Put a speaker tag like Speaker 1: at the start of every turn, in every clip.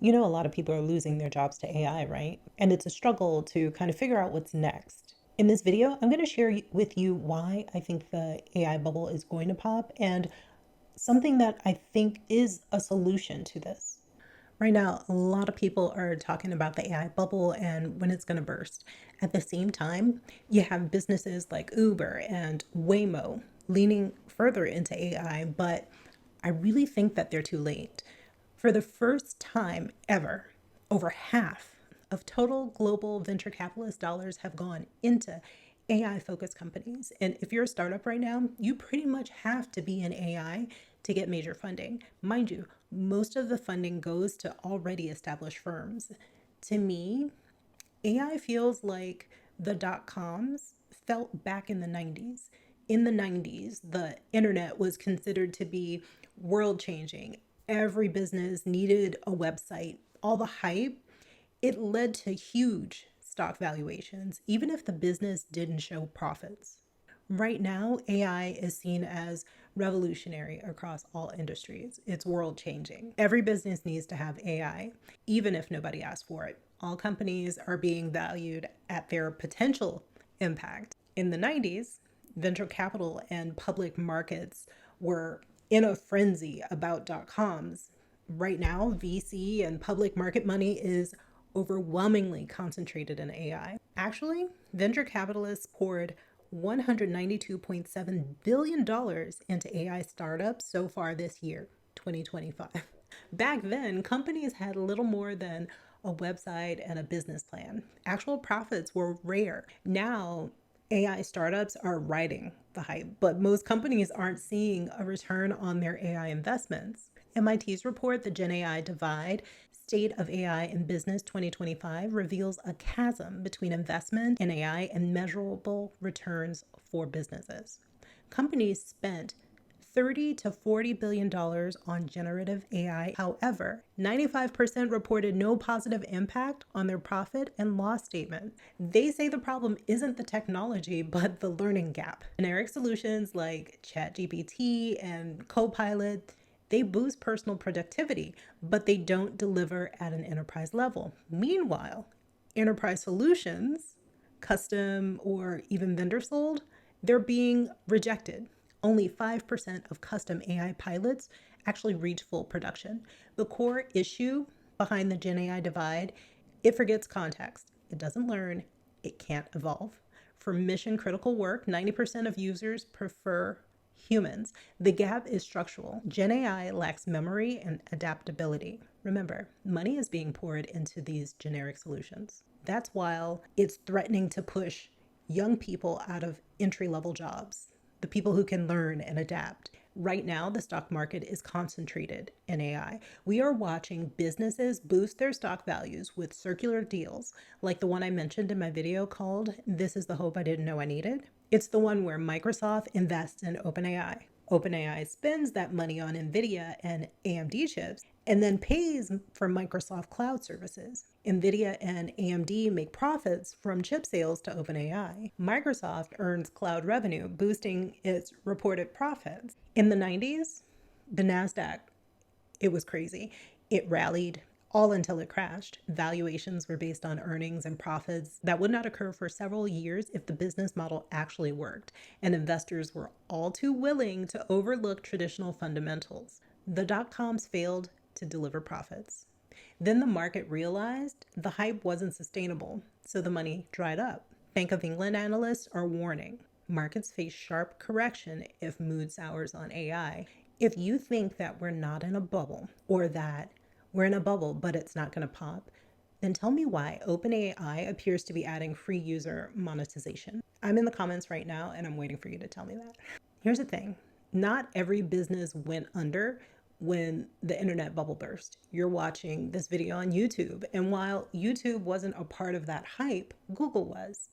Speaker 1: A lot of people are losing their jobs to AI, right? And it's a struggle to kind of figure out what's next. In this video, I'm going to share with you why I think the AI bubble is going to pop and something that I think is a solution to this. Right now, a lot of people are talking about the AI bubble and when it's going to burst. At the same time, you have businesses like Uber and Waymo leaning further into AI, but I really think that they're too late. For the first time ever, over half of total global venture capitalist dollars have gone into AI focused companies. And if you're a startup right now, you pretty much have to be in AI to get major funding. Mind you, most of the funding goes to already established firms. To me, AI feels like the dotcoms felt back in the 90s. In the 90s, the internet was considered to be world changing. Every business needed a website. All the hype, it led to huge stock valuations, even if the business didn't show profits. Right now, AI is seen as revolutionary across all industries. It's world changing. Every business needs to have AI, even if nobody asks for it. All companies are being valued at their potential impact. In the 90s, venture capital and public markets were in a frenzy about dot-coms. Right now, VC and public market money is overwhelmingly concentrated in AI. Actually, venture capitalists poured $192.7 billion into AI startups so far this year, 2025. Back then, companies had little more than a website and a business plan. Actual profits were rare. Now, AI startups are riding the hype, but most companies aren't seeing a return on their AI investments. MIT's report, The GenAI Divide, State of AI in Business 2025, reveals a chasm between investment in AI and measurable returns for businesses. Companies spent $30 to $40 billion on generative AI. However, 95% reported no positive impact on their profit and loss statement. They say the problem isn't the technology, but the learning gap. Generic solutions like ChatGPT and Copilot, they boost personal productivity, but they don't deliver at an enterprise level. Meanwhile, enterprise solutions, custom or even vendor sold, they're being rejected. Only 5% of custom AI pilots actually reach full production. The core issue behind the Gen AI divide, it forgets context. It doesn't learn, it can't evolve. For mission critical work, 90% of users prefer humans. The gap is structural. Gen AI lacks memory and adaptability. Remember, money is being poured into these generic solutions. That's while it's threatening to push young people out of entry level jobs, the people who can learn and adapt. Right now, the stock market is concentrated in AI. We are watching businesses boost their stock values with circular deals, like the one I mentioned in my video called This is the Hope I Didn't Know I Needed. It's the one where Microsoft invests in OpenAI. OpenAI spends that money on NVIDIA and AMD chips and then pays for Microsoft cloud services. NVIDIA and AMD make profits from chip sales to OpenAI. Microsoft earns cloud revenue, boosting its reported profits. In the 90s, the NASDAQ, it was crazy. It rallied all until it crashed. Valuations were based on earnings and profits that would not occur for several years if the business model actually worked, and investors were all too willing to overlook traditional fundamentals. The dot-coms failed to deliver profits. Then the market realized the hype wasn't sustainable, so the money dried up. Bank of England analysts are warning markets face sharp correction if mood sours on AI. If you think that we're not in a bubble or that we're in a bubble but it's not going to pop, then tell me why OpenAI appears to be adding free user monetization. I'm in the comments right now and I'm waiting for you to tell me that. Here's the thing, not every business went under when the internet bubble burst. You're watching this video on YouTube, and while YouTube wasn't a part of that hype, Google was.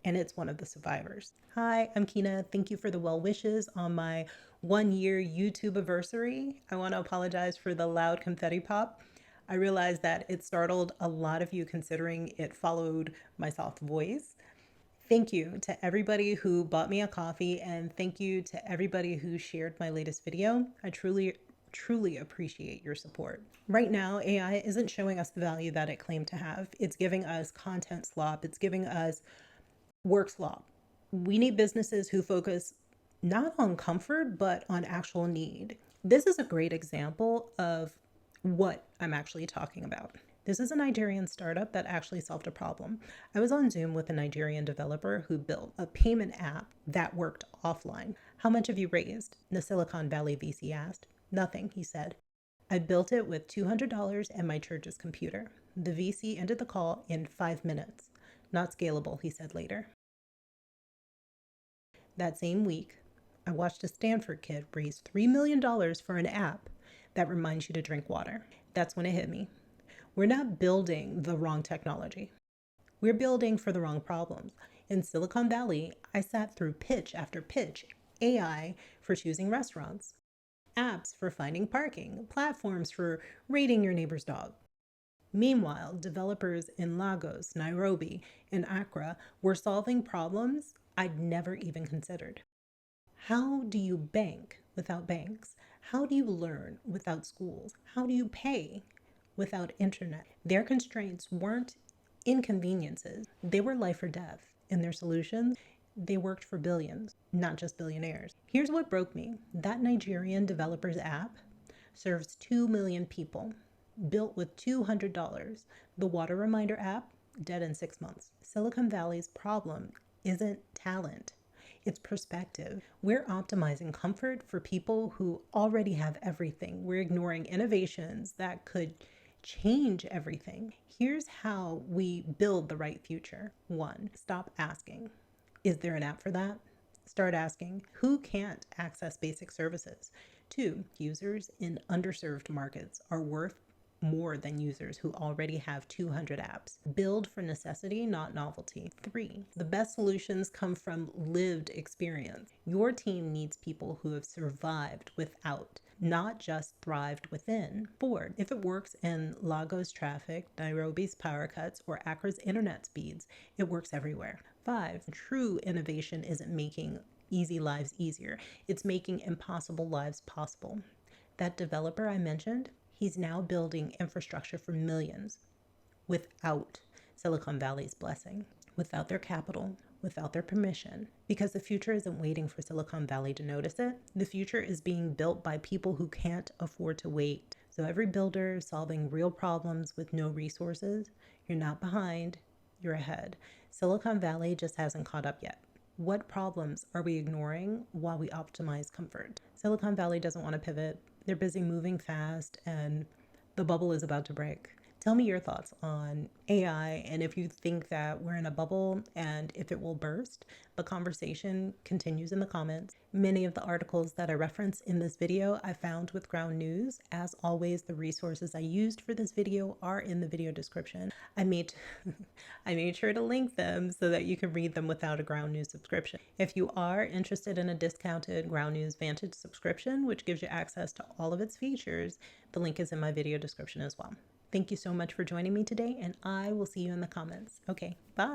Speaker 1: And it's one of the survivors. Hi, I'm Kina. Thank you for the well wishes on my 1 year YouTube anniversary. I want to apologize for the loud confetti pop. I realized that it startled a lot of you considering it followed my soft voice. Thank you to everybody who bought me a coffee, and thank you to everybody who shared my latest video. I truly truly appreciate your support. Right now, AI isn't showing us the value that it claimed to have. It's giving us content slop, it's giving us work slop. We need businesses who focus not on comfort, but on actual need. This is a great example of what I'm actually talking about. This is a Nigerian startup that actually solved a problem. I was on Zoom with a Nigerian developer who built a payment app that worked offline. How much have you raised? The Silicon Valley VC asked. Nothing, he said. I built it with $200 and my church's computer. The VC ended the call in 5 minutes. Not scalable, he said later. That same week, I watched a Stanford kid raise $3 million for an app that reminds you to drink water. That's when it hit me. We're not building the wrong technology. We're building for the wrong problems. In Silicon Valley, I sat through pitch after pitch, AI for choosing restaurants, apps for finding parking, platforms for rating your neighbor's dog. Meanwhile, developers in Lagos, Nairobi, and Accra were solving problems I'd never even considered. How do you bank without banks? How do you learn without schools? How do you pay without internet? Their constraints weren't inconveniences, they were life or death. In their solutions, they worked for billions, not just billionaires. Here's what broke me. That Nigerian developer's app serves 2 million people, built with $200. The water reminder app, dead in 6 months. Silicon Valley's problem isn't talent, it's perspective. We're optimizing comfort for people who already have everything. We're ignoring innovations that could change everything. Here's how we build the right future. 1, stop asking, is there an app for that? Start asking, who can't access basic services? 2, users in underserved markets are worth more than users who already have 200 apps. Build for necessity, not novelty. 3, the best solutions come from lived experience. Your team needs people who have survived without, not just thrived within. 4, if it works in Lagos traffic, Nairobi's power cuts, or Accra's internet speeds, it works everywhere. 5, true innovation isn't making easy lives easier, it's making impossible lives possible. That developer I mentioned, he's now building infrastructure for millions without Silicon Valley's blessing, without their capital, without their permission. Because the future isn't waiting for Silicon Valley to notice it. The future is being built by people who can't afford to wait. So every builder solving real problems with no resources, you're not behind, you're ahead. Silicon Valley just hasn't caught up yet. What problems are we ignoring while we optimize comfort? Silicon Valley doesn't want to pivot. They're busy moving fast and the bubble is about to break. Tell me your thoughts on AI and if you think that we're in a bubble and if it will burst. The conversation continues in the comments. Many of the articles that I reference in this video I found with Ground News. As always, the resources I used for this video are in the video description. I made sure to link them so that you can read them without a Ground News subscription. If you are interested in a discounted Ground News Vantage subscription, which gives you access to all of its features, the link is in my video description as well. Thank you so much for joining me today, and I will see you in the comments. Okay, bye.